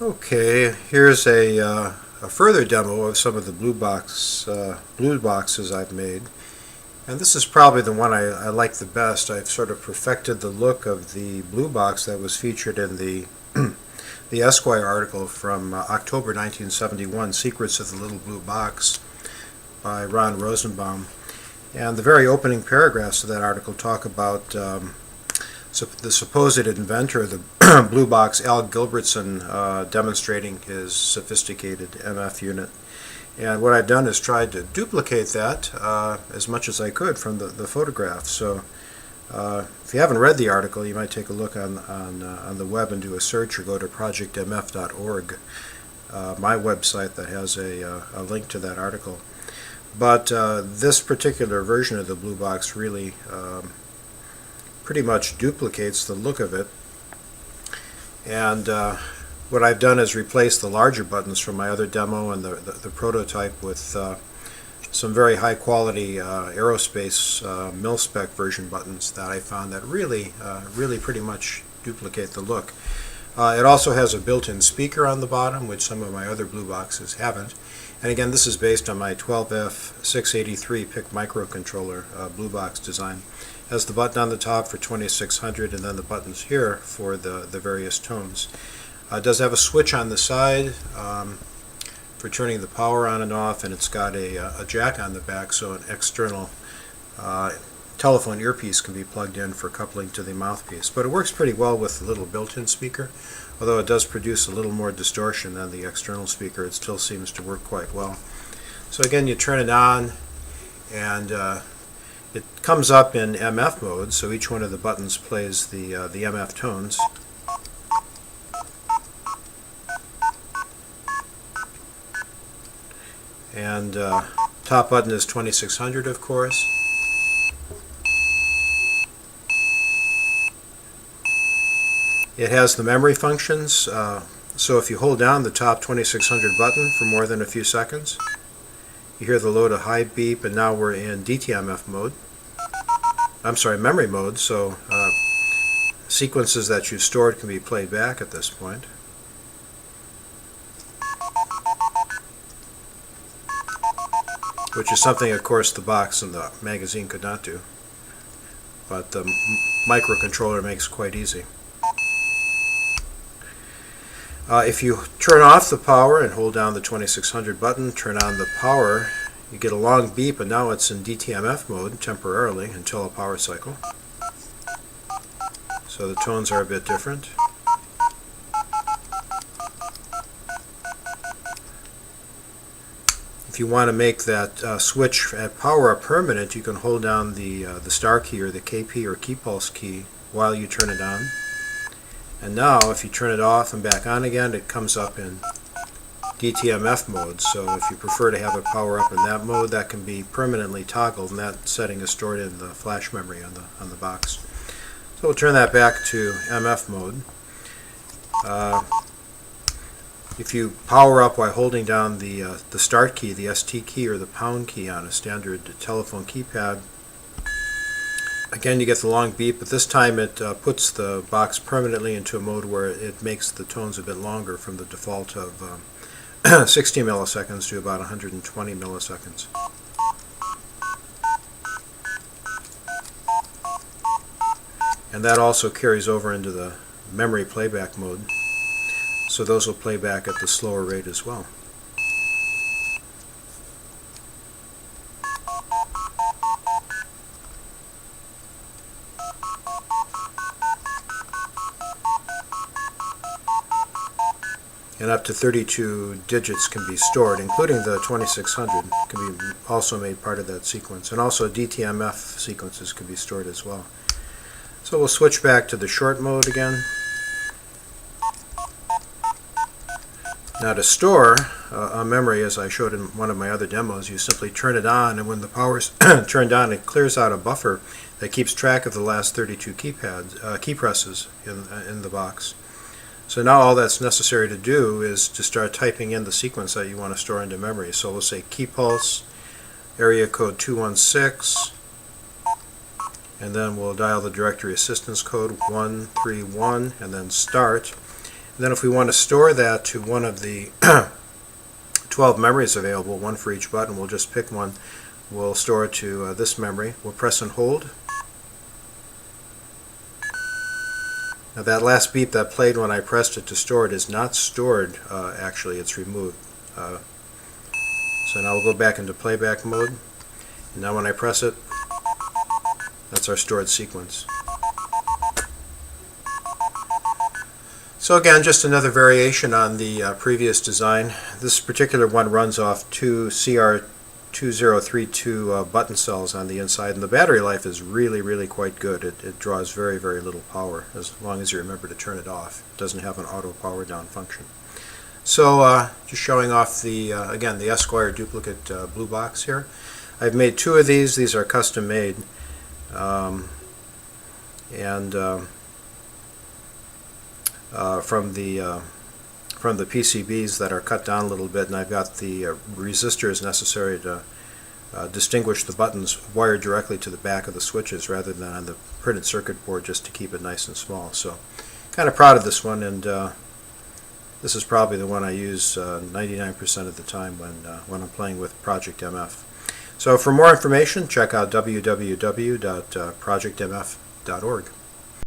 Okay, here's a further demo of some of the blue boxes I've made, and this is probably the one I like the best. I've sort of perfected the look of the blue box that was featured in the the Esquire article from October 1971, "Secrets of the Little Blue Box" by Ron Rosenbaum. And the very opening paragraphs of that article talk about the supposed inventor of the blue box, Al Gilbertson, demonstrating his sophisticated MF unit. And what I've done is tried to duplicate that as much as I could from the photograph. So if you haven't read the article, you might take a look on the web and do a search, or go to projectmf.org, my website that has a link to that article. But this particular version of the blue box really pretty much duplicates the look of it. And what I've done is replace the larger buttons from my other demo and the prototype with some very high quality aerospace mil-spec version buttons that I found that really pretty much duplicate the look. It also has a built-in speaker on the bottom, which some of my other blue boxes haven't. And again, this is based on my 12F683 PIC microcontroller blue box design. It has the button on the top for 2600, and then the buttons here for the various tones. It does have a switch on the side for turning the power on and off, and it's got a jack on the back, so an external telephone earpiece can be plugged in for coupling to the mouthpiece. But it works pretty well with the little built-in speaker. Although it does produce a little more distortion than the external speaker, it still seems to work quite well. So again, you turn it on, and it comes up in MF mode, so each one of the buttons plays the MF tones. And top button is 2600, of course. It has the memory functions, so if you hold down the top 2600 button for more than a few seconds, you hear the low to high beep, and now we're in DTMF mode. I'm sorry, memory mode, so sequences that you stored can be played back at this point. Which is something, of course, the box and the magazine could not do, but the microcontroller makes quite easy. If you turn off the power and hold down the 2600 button, turn on the power, you get a long beep, and now it's in DTMF mode temporarily until a power cycle. So the tones are a bit different. If you want to make that switch at power up permanent, you can hold down the star key or the KP or key pulse key while you turn it on. And now, if you turn it off and back on again, it comes up in DTMF mode. So if you prefer to have it power up in that mode, that can be permanently toggled, and that setting is stored in the flash memory on the box. So we'll turn that back to MF mode. If you power up while holding down the start key, the ST key, or the pound key on a standard telephone keypad, again, you get the long beep, but this time it puts the box permanently into a mode where it makes the tones a bit longer, from the default of 60 milliseconds to about 120 milliseconds. And that also carries over into the memory playback mode, so those will play back at the slower rate as well. And up to 32 digits can be stored, including the 2600 can be also made part of that sequence. And also DTMF sequences can be stored as well. So we'll switch back to the short mode again. Now to store a memory, as I showed in one of my other demos, you simply turn it on, and when the power's turned on, it clears out a buffer that keeps track of the last 32 key presses in the box. So now all that's necessary to do is to start typing in the sequence that you want to store into memory. So we'll say key pulse, area code 216, and then we'll dial the directory assistance code 131, and then start. And then if we want to store that to one of the 12 memories available, one for each button, we'll just pick one. We'll store it to this memory. We'll press and hold. Now that last beep that played when I pressed it to store it is not stored, actually, it's removed. So now we'll go back into playback mode. And now when I press it, that's our stored sequence. So again, just another variation on the previous design. This particular one runs off two CR2032 button cells on the inside, and the battery life is really quite good. It draws very little power as long as you remember to turn it off. It doesn't have an auto power down function. So just showing off the again the Esquire duplicate blue box here. I've made two of these. These are custom made, from the PCBs that are cut down a little bit, and I've got the resistors necessary to distinguish the buttons wired directly to the back of the switches rather than on the printed circuit board, just to keep it nice and small. So kind of proud of this one, and this is probably the one I use 99% of the time when I'm playing with Project MF. So for more information, check out www.projectmf.org.